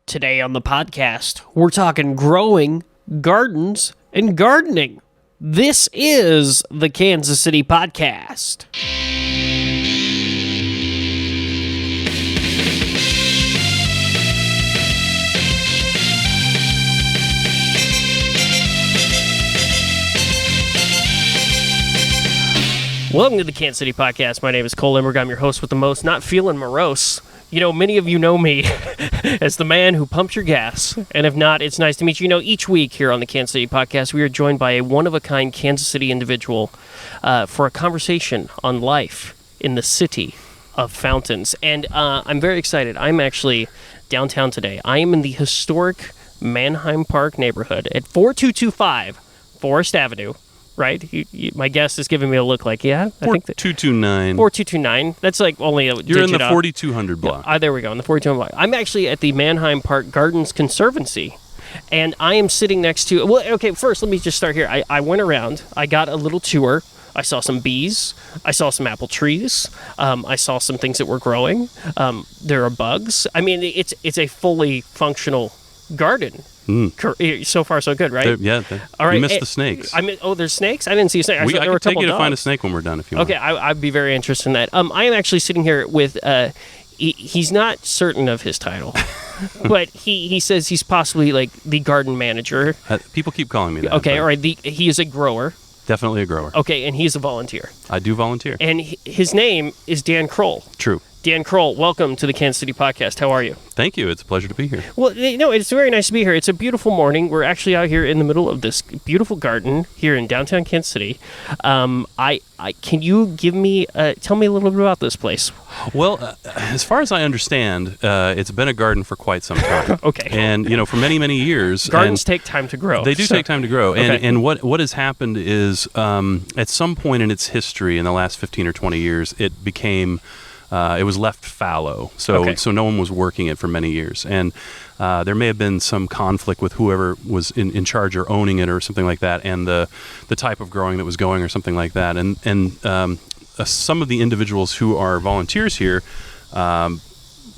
Today on the podcast, we're talking growing, gardens, and gardening. This is the Kansas City Podcast. Welcome to the Kansas City Podcast. My name is Cole Limberg. I'm your host with the most, not feeling morose. You know, many of you know me as the man who pumps your gas. And if not, it's nice to meet you. You know, each week here on the Kansas City Podcast, we are joined by a one-of-a-kind Kansas City individual for a conversation on life in the city of fountains. And I'm very excited. I'm actually downtown today. I am in the historic Manheim Park neighborhood at 4225 Forest Avenue. Right? My guest is giving me a look like, yeah? I think 4229. 4229. That's like only a digit You're in the up. 4200 block. There we go, in the 4200 block. I'm actually at the Manheim Park Garden Conservancy, and I am sitting next to... Well, okay, first, let me just start here. I went around. I got a little tour. I saw some bees. I saw some apple trees. I saw some things that were growing. There are bugs. I mean, it's a fully functional garden. So far, so good, right? All right. You missed the snakes. There's snakes? I didn't see a snake. I can take you to find a snake when we're done if you want. Okay, I'd be very interested in that. I am actually sitting here with, he's not certain of his title, but he says he's possibly like the garden manager. People keep calling me that. Okay, all right. He is a grower. Definitely a grower. Okay, and he's a volunteer. I do volunteer. And his name is Dan Krull. True. Dan Krull, welcome to the Kansas City Podcast. How are you? Thank you. It's a pleasure to be here. Well, no, it's very nice to be here. It's a beautiful morning. We're actually out here in the middle of this beautiful garden here in downtown Kansas City. Can you tell me a little bit about this place? Well, as far as I understand, it's been a garden for quite some time. Okay. And, for many, many years. Gardens take time to grow. They do take time to grow. Okay. And what has happened is at some point in its history, in the last 15 or 20 years, it became... it was left fallow, so no one was working it for many years, and there may have been some conflict with whoever was in charge or owning it or something like that, and the type of growing that was going or something like that, and some of the individuals who are volunteers here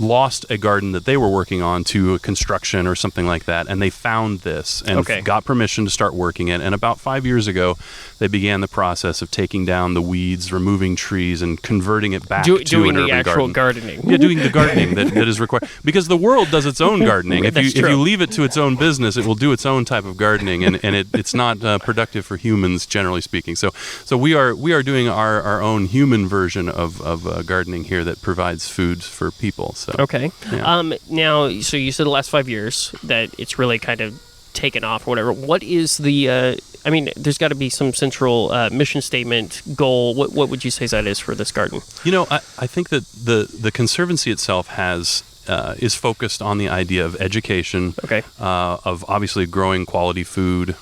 lost a garden that they were working on to a construction or something like that, and they found this and got permission to start working it. And about 5 years ago, they began the process of taking down the weeds, removing trees, and converting it back to an urban garden. Doing the actual gardening. Yeah, doing the gardening that is required. Because the world does its own gardening. If you leave it to its own business, it will do its own type of gardening, and it's not productive for humans, generally speaking. So we are doing our own human version of gardening here that provides food for people. So. Okay. Yeah. Now, so you said the last 5 years that it's really kind of taken off or whatever. What is the, there's got to be some central mission statement, goal. What would you say that is for this garden? I think that the Conservancy itself is focused on the idea of education, of obviously growing quality food,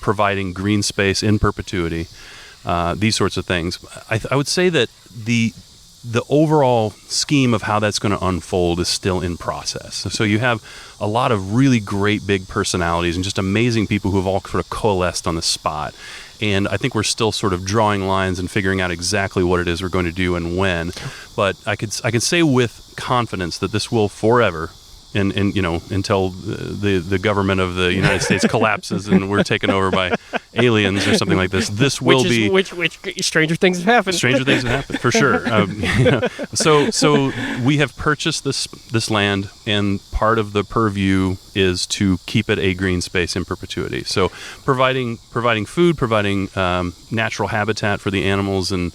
providing green space in perpetuity, these sorts of things. I would say that the overall scheme of how that's going to unfold is still in process. So you have a lot of really great big personalities and just amazing people who have all sort of coalesced on the spot. And I think we're still sort of drawing lines and figuring out exactly what it is we're going to do and when. But I can say with confidence that this will forever, and until the government of the United States collapses and we're taken over by aliens or something like this, which stranger things have happened. Stranger things have happened for sure. So we have purchased this land, and part of the purview is to keep it a green space in perpetuity. So providing food, providing natural habitat for the animals and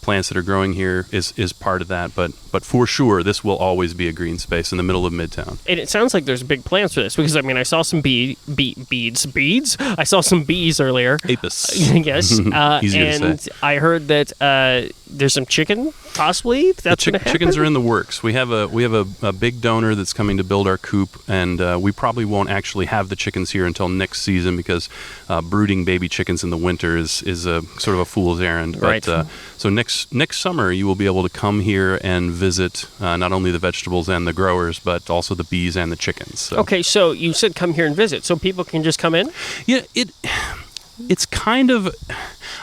plants that are growing here is part of that, but for sure this will always be a green space in the middle of Midtown. And it sounds like there's big plans for this, because I saw some beads. I saw some bees earlier. Apis. Yes. Easier and to say. I heard that there's some chicken, possibly. That's going to happen. Chickens are in the works. We have a big donor that's coming to build our coop, and we probably won't actually have the chickens here until next season, because brooding baby chickens in the winter is a sort of a fool's errand. Right. But, so next summer you will be able to come here and visit not only the vegetables and the growers, but also the bees and the chickens. So. Okay, so you said come here and visit, so people can just come in? Yeah, it's kind of,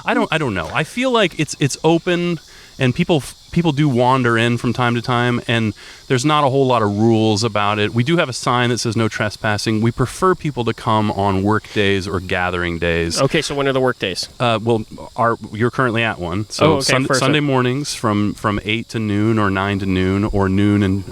I don't know. I feel like it's open, and people people do wander in from time to time, and there's not a whole lot of rules about it. We do have a sign that says no trespassing. We prefer people to come on work days or gathering days. Okay, so when are the work days? Well, you're currently at one. So Sunday mornings from 8 to noon or 9 to noon or noon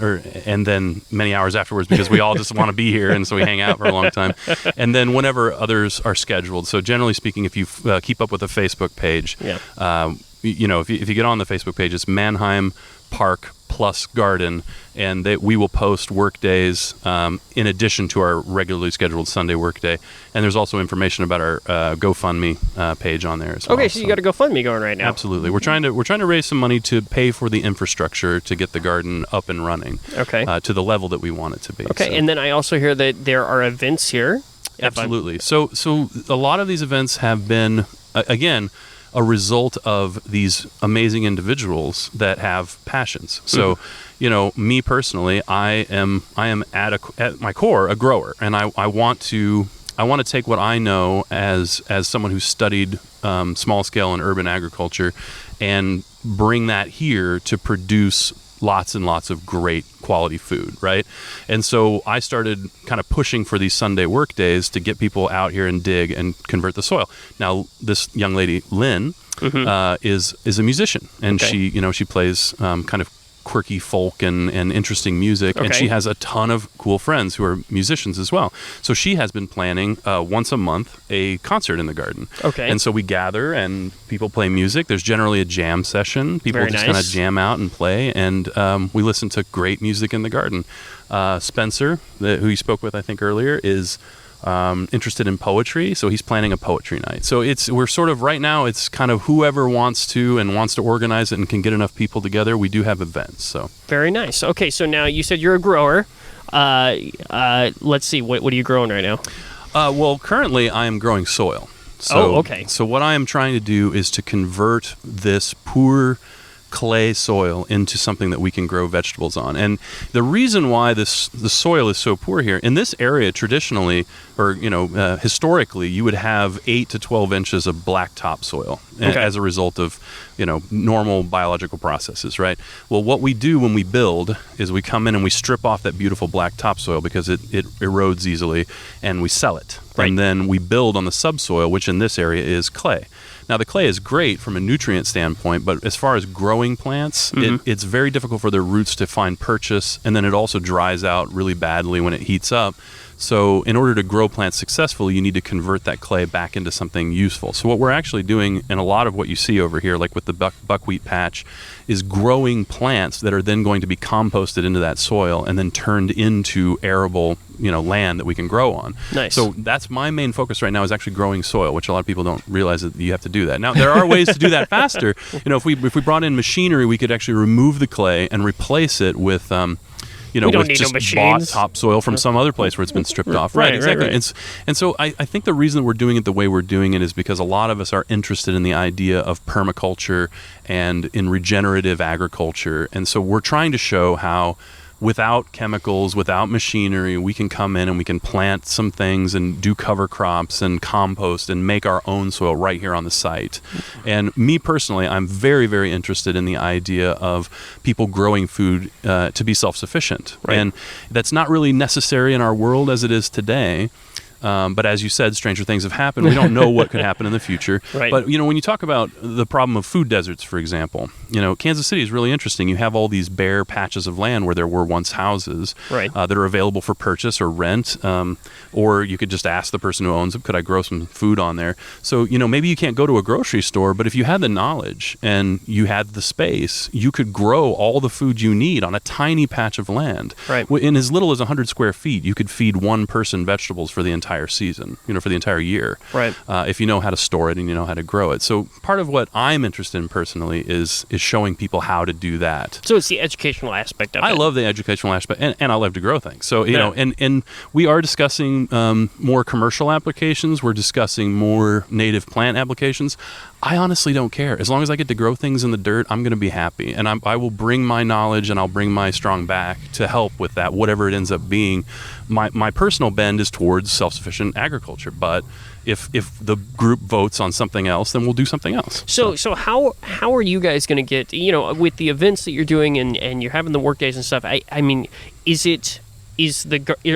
and then many hours afterwards, because we all just want to be here, and so we hang out for a long time. And then whenever others are scheduled. So generally speaking, if you keep up with the Facebook page, if you get on the Facebook page, it's Manheim Park plus Garden, and we will post work days in addition to our regularly scheduled Sunday work day. And there's also information about our GoFundMe page on there as well. Okay, so you got a GoFundMe going right now. Absolutely. We're trying to raise some money to pay for the infrastructure to get the garden up and running. Okay. To the level that we want it to be. Okay, and then I also hear that there are events here. Absolutely. So a lot of these events have been, again, a result of these amazing individuals that have passions. So, me personally, I am at my core a grower, and I want to take what I know as someone who studied small scale and urban agriculture, and bring that here to produce lots and lots of great quality food, right? And so I started kind of pushing for these Sunday work days to get people out here and dig and convert the soil. Now, this young lady, Lynn, is a musician, and she plays kind of quirky folk and interesting music, and she has a ton of cool friends who are musicians as well. So she has been planning once a month a concert in the garden. Okay. And so we gather and people play music. There's generally a jam session. People kind of jam out and play, and we listen to great music in the garden. Spencer, who you spoke with I think earlier, is interested in poetry, so he's planning a poetry night. So we're sort of right now, it's kind of whoever wants to organize it and can get enough people together. We do have events. So very nice. Okay, so now you said you're a grower. Let's see, what are you growing right now? Well, currently I am growing soil. So, So what I am trying to do is to convert this poor clay soil into something that we can grow vegetables on. And the reason why the soil is so poor here in this area, traditionally, or historically, you would have 8 to 12 inches of black topsoil as a result of normal biological processes, right? Well, what we do when we build is we come in and we strip off that beautiful black topsoil because it erodes easily, and we sell it. Right. And then we build on the subsoil, which in this area is clay. Now, the clay is great from a nutrient standpoint, but as far as growing plants, it's very difficult for their roots to find purchase, and then it also dries out really badly when it heats up. So in order to grow plants successfully, you need to convert that clay back into something useful. So what we're actually doing, and a lot of what you see over here, like with the buckwheat patch, is growing plants that are then going to be composted into that soil and then turned into arable land that we can grow on. Nice. So that's my main focus right now, is actually growing soil, which a lot of people don't realize that you have to do that. Now, there are ways to do that faster. If we brought in machinery, we could actually remove the clay and replace it with with just bought topsoil from some other place where it's been stripped off. Right, exactly. Right. And so I think the reason that we're doing it the way we're doing it is because a lot of us are interested in the idea of permaculture and in regenerative agriculture. And so we're trying to show how, without chemicals, without machinery, we can come in and we can plant some things and do cover crops and compost and make our own soil right here on the site. And me personally, I'm very, very interested in the idea of people growing food to be self-sufficient. Right. And that's not really necessary in our world as it is today. But as you said, stranger things have happened. We don't know what could happen in the future. Right. But, when you talk about the problem of food deserts, for example, Kansas City is really interesting. You have all these bare patches of land where there were once houses that are available for purchase or rent, or you could just ask the person who owns them, could I grow some food on there? So, maybe you can't go to a grocery store, but if you had the knowledge and you had the space, you could grow all the food you need on a tiny patch of land. Right. In as little as 100 square feet, you could feed one person vegetables for the entire season, for the entire year. Right. If you know how to store it and you know how to grow it. So part of what I'm interested in personally is showing people how to do that. So it's the educational aspect of it. I love the educational aspect, and I love to grow things. So, and we are discussing more commercial applications. We're discussing more native plant applications. I honestly don't care. As long as I get to grow things in the dirt, I'm going to be happy. And I will bring my knowledge and I'll bring my strong back to help with that, whatever it ends up being. My personal bend is towards self self-sufficient agriculture. But if the group votes on something else, then we'll do something else. So how are you guys going to get, with the events that you're doing and you're having the work days and stuff? I mean,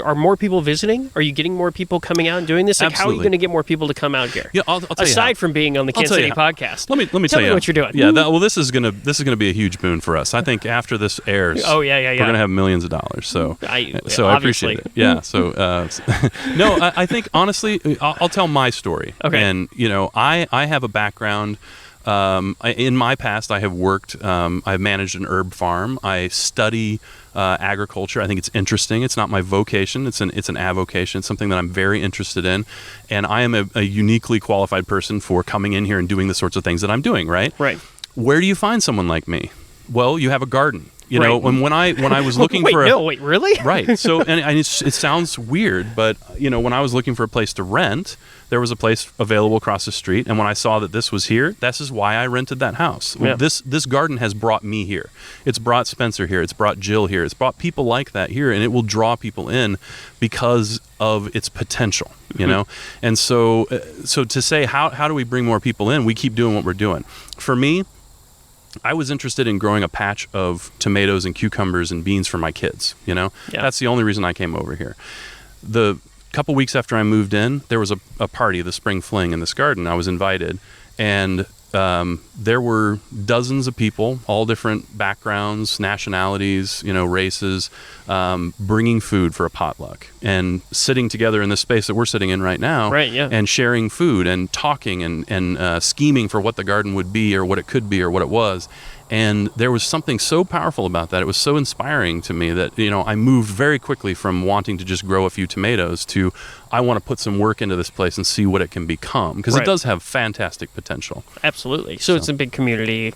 are more people visiting? Are you getting more people coming out and doing this? Like, Absolutely. how are you going to get more people to come out here? Yeah, I'll tell you Aside from being on the Kansas City podcast, let me tell tell you what you're doing. Yeah, this is gonna be a huge boon for us. I think after this airs, we're gonna have millions of dollars. So I appreciate it. Yeah. So no, I think honestly, I'll tell my story. Okay. And I have a background. In my past, I have worked. I've managed an herb farm. I study agriculture. I think it's interesting. It's not my vocation. It's an avocation. It's something that I'm very interested in, and I am a uniquely qualified person for coming in here and doing the sorts of things that I'm doing. Right. Right. Where do you find someone like me? Well, you have a garden. Right. When I was looking wait, for wait, really? Right. So, and it sounds weird, but when I was looking for a place to rent, there was a place available across the street, and when I saw that this was here, this is why I rented that house. Yeah. This garden has brought me here. It's brought Spencer here. It's brought Jill here. It's brought people like that here, and it will draw people in because of its potential. And so to say how do we bring more people in? We keep doing what we're doing. For me, I was interested in growing a patch of tomatoes and cucumbers and beans for my kids. Yeah. That's the only reason I came over here. The couple weeks after I moved in, there was a party, the Spring Fling in this garden. I was invited, and there were dozens of people, all different backgrounds, nationalities, races, bringing food for a potluck and sitting together in this space that we're sitting in right now, right, yeah. and sharing food and talking and scheming for what the garden would be or what it could be or what it was. And there was something so powerful about that. It was so inspiring to me that, I moved very quickly from wanting to just grow a few tomatoes to I want to put some work into this place and see what it can become, because Right. it does have fantastic potential. Absolutely. So it's a big community,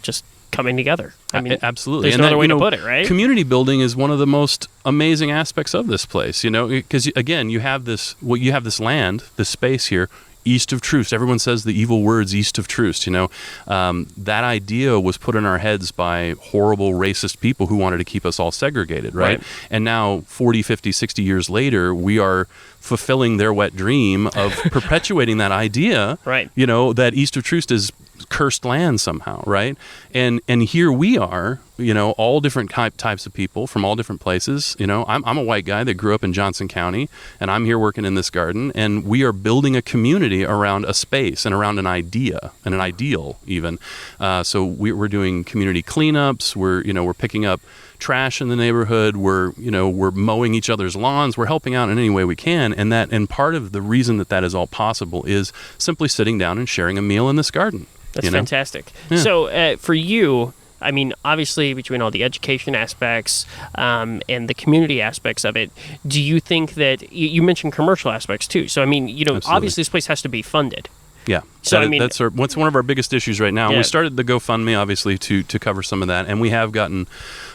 just coming together. I mean, absolutely. There's no other way to put it, right? Community building is one of the most amazing aspects of this place, because again, you have this land, this space here, east of Troost. Everyone says the evil words east of Troost. That idea was put in our heads by horrible racist people who wanted to keep us all segregated, right? And now 40, 50, 60 years later, we are fulfilling their wet dream of perpetuating that idea, right? That east of Troost is cursed land somehow, right? And here we are, all different types of people from all different places. I'm a white guy that grew up in Johnson County, and I'm here working in this garden, and we are building a community around a space and around an idea and an ideal even. So we're doing community cleanups. We're picking up trash in the neighborhood. We're mowing each other's lawns. We're helping out in any way we can, and part of the reason that is all possible is simply sitting down and sharing a meal in this garden. That's fantastic. Yeah. So for you, I mean, obviously between all the education aspects and the community aspects of it, do you think that you mentioned commercial aspects too? So I mean, Absolutely. Obviously this place has to be funded. Yeah. So that's what's one of our biggest issues right now. Yeah. We started the GoFundMe obviously to cover some of that, and we have gotten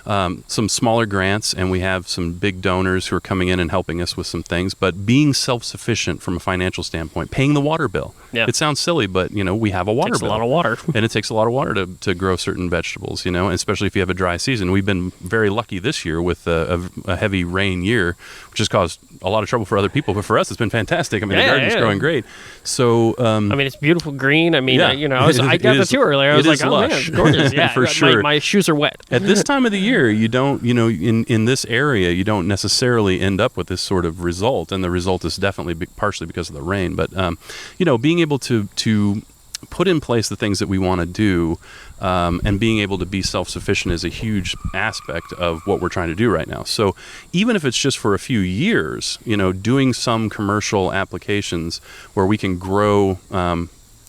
some smaller grants, and we have some big donors who are coming in and helping us with some things. But being self-sufficient from a financial standpoint, paying the water bill. Yeah. It sounds silly, but we have a water bill. It takes a lot of water, and it takes a lot of water to grow certain vegetables. Especially if you have a dry season. We've been very lucky this year with a heavy rain year, which has caused a lot of trouble for other people, but for us it's been fantastic. I mean, the garden's growing great. So I mean, it's beautiful green. I mean, I got the tour earlier. I was like, oh man, it's gorgeous. Yeah, for sure. My shoes are wet. At this time of the year, you don't, in this area, you don't necessarily end up with this sort of result, and the result is definitely partially because of the rain. But being able to put in place the things that we want to do, and being able to be self-sufficient is a huge aspect of what we're trying to do right now. So even if it's just for a few years, doing some commercial applications where we can grow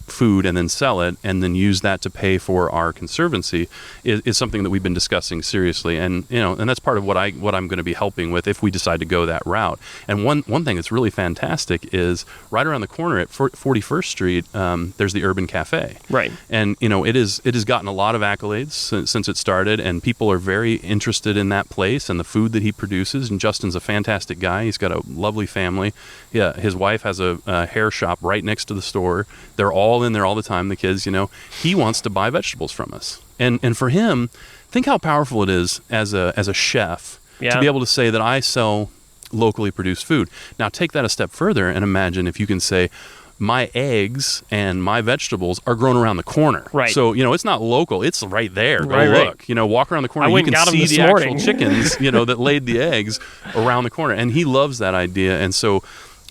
food and then sell it and then use that to pay for our conservancy is something that we've been discussing seriously, and that's part of what I'm going to be helping with if we decide to go that route. And one thing that's really fantastic is right around the corner at 41st Street, there's the Urban Cafe, right? And it has gotten a lot of accolades since it started, and people are very interested in that place and the food that he produces. And Justin's a fantastic guy. He's got a lovely family. Yeah, his wife has a hair shop right next to the store. They're all in there all the time, the kids. He wants to buy vegetables from us, and for him, think how powerful it is as a chef to be able to say that I sell locally produced food. Now take that a step further and imagine if you can say, my eggs and my vegetables are grown around the corner. Right. So, it's not local. It's right there. Go right. look. Walk around the corner. I You can see the morning. actual chickens, that laid the eggs around the corner. And he loves that idea. And so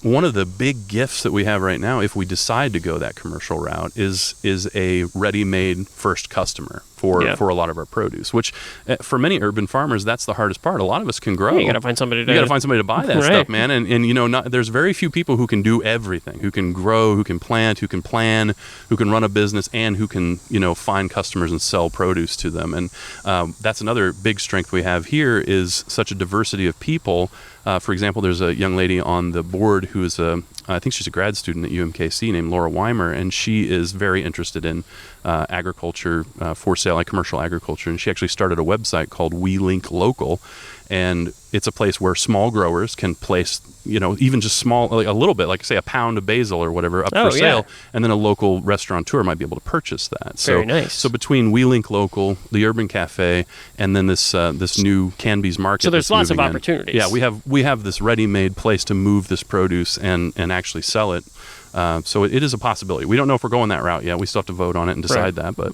one of the big gifts that we have right now, if we decide to go that commercial route, is a ready-made first customer for a lot of our produce, which for many urban farmers, that's the hardest part. A lot of us can grow. You got to find somebody to buy that stuff, man. And there's very few people who can do everything, who can grow, who can plant, who can plan, who can run a business, and who can, find customers and sell produce to them. And that's another big strength we have here is such a diversity of people. For example, there's a young lady on the board who is I think she's a grad student at UMKC named Laura Weimer, and she is very interested in agriculture for sale, like commercial agriculture. And she actually started a website called We Link Local, and it's a place where small growers can place, even just small, like a little bit, like say a pound of basil or whatever up for sale, and then a local restaurateur might be able to purchase that. Very nice. So between We Link Local, the Urban Cafe, and then this new Canby's Market. So there's lots of opportunities. Yeah, we have this ready-made place to move this produce and actually sell it. So it is a possibility. We don't know if we're going that route yet. We still have to vote on it and decide that. But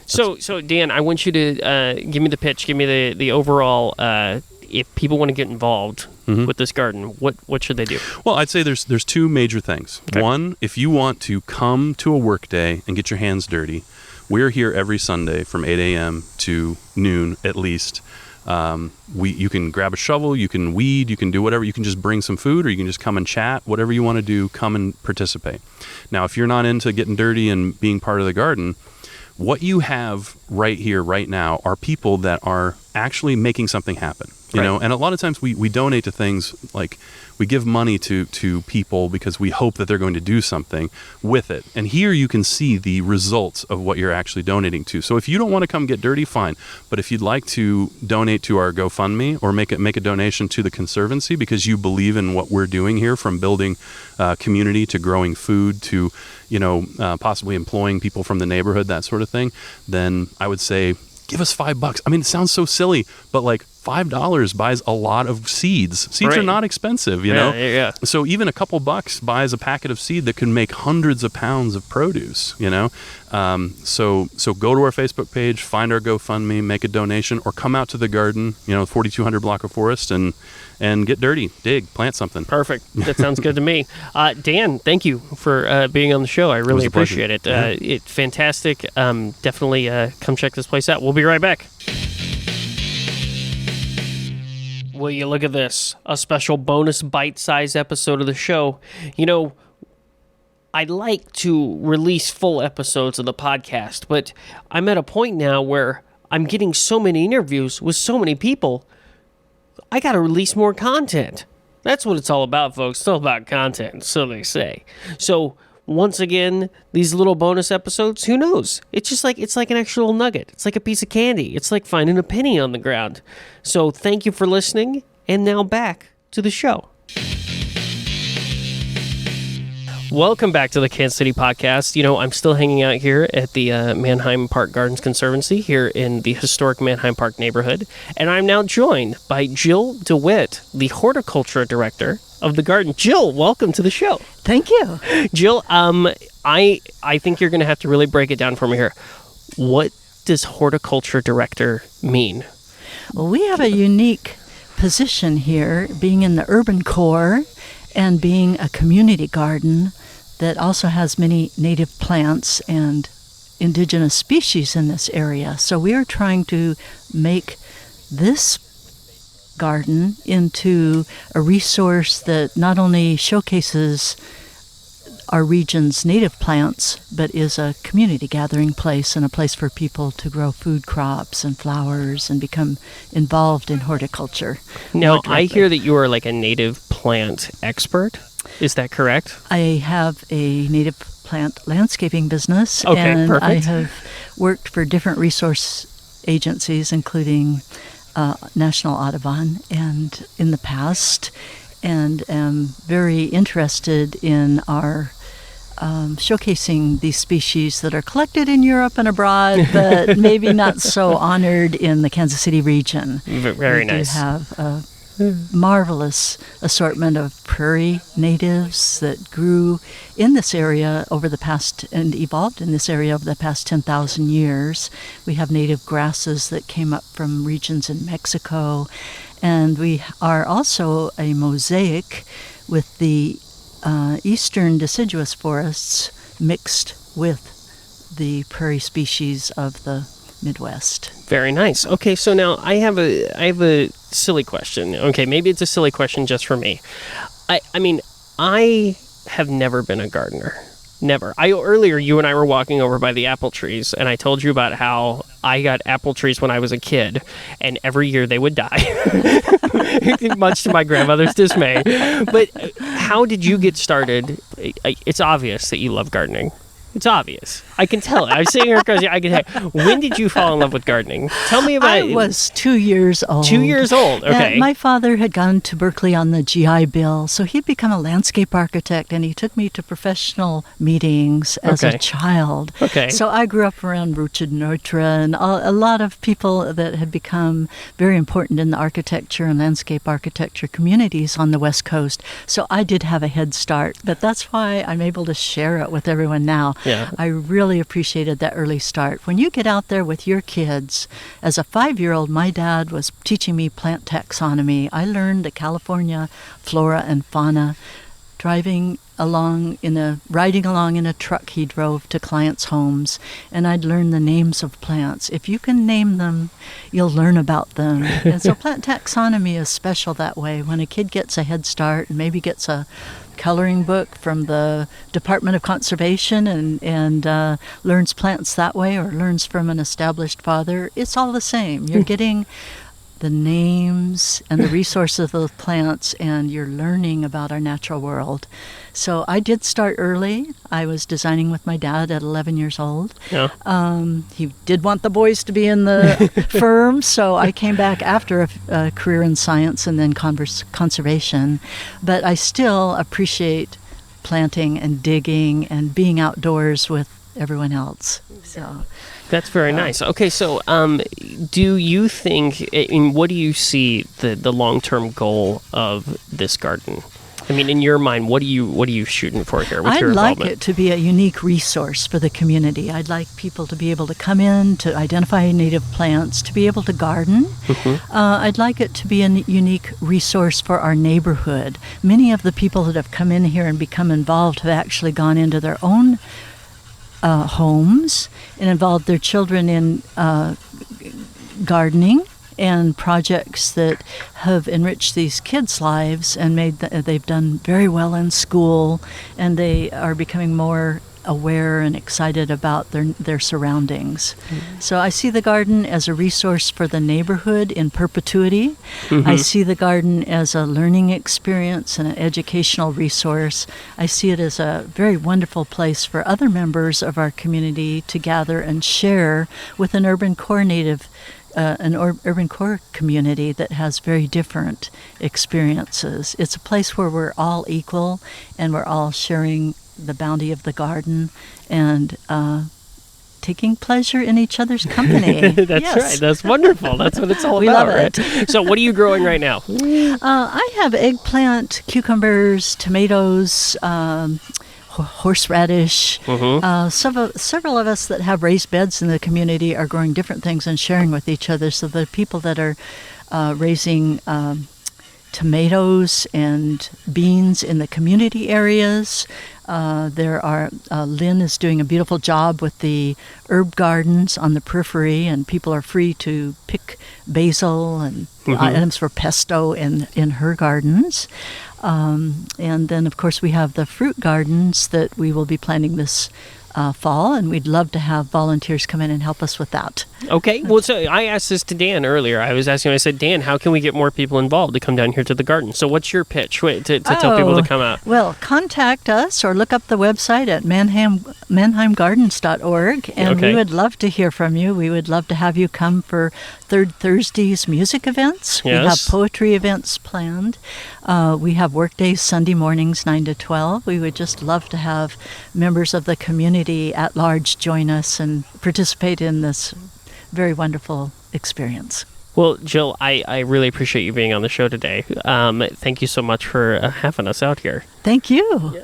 so Dan, I want you to give me the pitch. Give me the overall. If people want to get involved with this garden, what should they do? Well, I'd say there's two major things. Okay. One, if you want to come to a work day and get your hands dirty, we're here every Sunday from 8 a.m. to noon at least. You can grab a shovel, you can weed, you can do whatever. You can just bring some food, or you can just come and chat. Whatever you want to do, come and participate. Now, if you're not into getting dirty and being part of the garden, what you have right here, right now, are people that are actually making something happen. And a lot of times we donate to things, like we give money to people because we hope that they're going to do something with it. And here you can see the results of what you're actually donating to. So if you don't want to come get dirty, fine. But if you'd like to donate to our GoFundMe or make a donation to the Conservancy because you believe in what we're doing here, from building community to growing food to, possibly employing people from the neighborhood, that sort of thing, then I would say give us $5. I mean, it sounds so silly, but like $5 buys a lot of seeds. Seeds are not expensive, you know? Yeah. So even a couple bucks buys a packet of seed that can make hundreds of pounds of produce, So go to our Facebook page, find our GoFundMe, make a donation, or come out to the garden, 4200 block of Forest, and get dirty, dig, plant something. Perfect. That sounds good to me. Dan, thank you for being on the show. I really appreciate it. It's fantastic. Definitely come check this place out. We'll be right back. Will you look at this? A special bonus bite-sized episode of the show. I like to release full episodes of the podcast, but I'm at a point now where I'm getting so many interviews with so many people, I got to release more content. That's what it's all about, folks. It's all about content, so they say. So, once again, these little bonus episodes, who knows? It's like an extra little nugget. It's like a piece of candy. It's like finding a penny on the ground. So thank you for listening, and now back to the show. Welcome back to the Kansas City Podcast. I'm still hanging out here at the Manheim Park Gardens Conservancy here in the historic Manheim Park neighborhood, and I'm now joined by Jill DeWitt, the Horticulture Director of the garden. Jill, welcome to the show. Thank you. Jill, I think you're going to have to really break it down for me here. What does Horticulture Director mean? Well, we have a unique position here, being in the urban core and being a community garden that also has many native plants and indigenous species in this area. So we are trying to make this garden into a resource that not only showcases our region's native plants, but is a community gathering place and a place for people to grow food crops and flowers and become involved in horticulture. Now, I hear that you are like a native plant expert. Is that correct? I have a native plant landscaping business, and perfect. I have worked for different resource agencies, including National Audubon and in the past, and am very interested in our showcasing these species that are collected in Europe and abroad, but maybe not so honored in the Kansas City region. Very nice. We have a marvelous assortment of prairie natives that grew in this area over the past and evolved in this area over the past 10,000 years. We have native grasses that came up from regions in Mexico, and we are also a mosaic with the eastern deciduous forests mixed with the prairie species of the Midwest. Very nice. Okay, so now I have a silly question. Okay, maybe it's a silly question just for me. I mean, I have never been a gardener. Never. Earlier, you and I were walking over by the apple trees, and I told you about how I got apple trees when I was a kid, and every year they would die, much to my grandmother's dismay. But how did you get started? It's obvious that you love gardening. It's obvious. I can tell it. I'm sitting here because I can tell. When did you fall in love with gardening? Tell me about it. I was 2 years old. 2 years old, okay. And my father had gone to Berkeley on the GI Bill, so he'd become a landscape architect, and he took me to professional meetings as a child. Okay. So I grew up around Richard Neutra and a lot of people that had become very important in the architecture and landscape architecture communities on the West Coast. So I did have a head start, but that's why I'm able to share it with everyone now. Yeah. I really appreciated that early start. When you get out there with your kids, as a 5-year-old, my dad was teaching me plant taxonomy. I learned the California flora and fauna riding along in a truck he drove to clients' homes, and I'd learn the names of plants. If you can name them, you'll learn about them. And so plant taxonomy is special that way. When a kid gets a head start and maybe gets a coloring book from the Department of Conservation and learns plants that way, or learns from an established father, it's all the same. You're getting the names and the resources of the plants, and you're learning about our natural world. So I did start early. I was designing with my dad at 11 years old. Yeah. He did want the boys to be in the firm, so I came back after a career in science and then conservation. But I still appreciate planting and digging and being outdoors with everyone else. So that's very nice. Okay, so do you think, what do you see the long-term goal of this garden? I mean, in your mind, what are you shooting for here with your involvement? I'd like it to be a unique resource for the community. I'd like people to be able to come in, to identify native plants, to be able to garden. Mm-hmm. I'd like it to be a unique resource for our neighborhood. Many of the people that have come in here and become involved have actually gone into their own homes and involved their children in gardening and projects that have enriched these kids' lives and they've done very well in school, and they are becoming more aware and excited about their surroundings. Mm-hmm. So I see the garden as a resource for the neighborhood in perpetuity. Mm-hmm. I see the garden as a learning experience and an educational resource. I see it as a very wonderful place for other members of our community to gather and share with an urban core community that has very different experiences. It's a place where we're all equal and we're all sharing the bounty of the garden and taking pleasure in each other's company. That's right. That's wonderful. That's what it's all about. We love it. Right? So what are you growing right now? I have eggplant, cucumbers, tomatoes, horseradish. Mm-hmm. Several of us that have raised beds in the community are growing different things and sharing with each other. So the people that are raising tomatoes and beans in the community areas. Lynn is doing a beautiful job with the herb gardens on the periphery, and people are free to pick basil and items for pesto in her gardens. And then, of course, we have the fruit gardens that we will be planting this fall, and we'd love to have volunteers come in and help us with that. Okay. Well, so I asked this to Dan earlier. I was asking him, I said, Dan, how can we get more people involved to come down here to the garden? So what's your pitch to tell people to come out? Well, contact us or look up the website at manheimgardens.org, and we would love to hear from you. We would love to have you come for Third Thursday's music events. Yes. We have poetry events planned. We have work days Sunday mornings 9 to 12. We would just love to have members of the community at large join us and participate in this very wonderful experience. Well, Jill, I really appreciate you being on the show today. Thank you so much for having us out here. Thank you.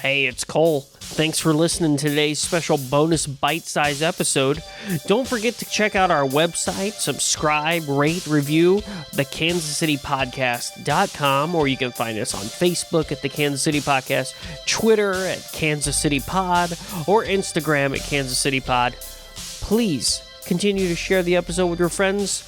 Hey, it's Cole. Thanks for listening to today's special bonus bite-size episode. Don't forget to check out our website, subscribe, rate, review, theKansasCityPodcast.com, or you can find us on Facebook at The Kansas City Podcast, Twitter at Kansas City Pod, or Instagram at Kansas City Pod. Please continue to share the episode with your friends,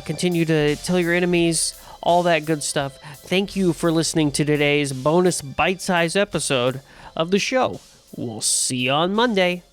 continue to tell your enemies, all that good stuff. Thank you for listening to today's bonus bite-size episode of the show. We'll see you on Monday.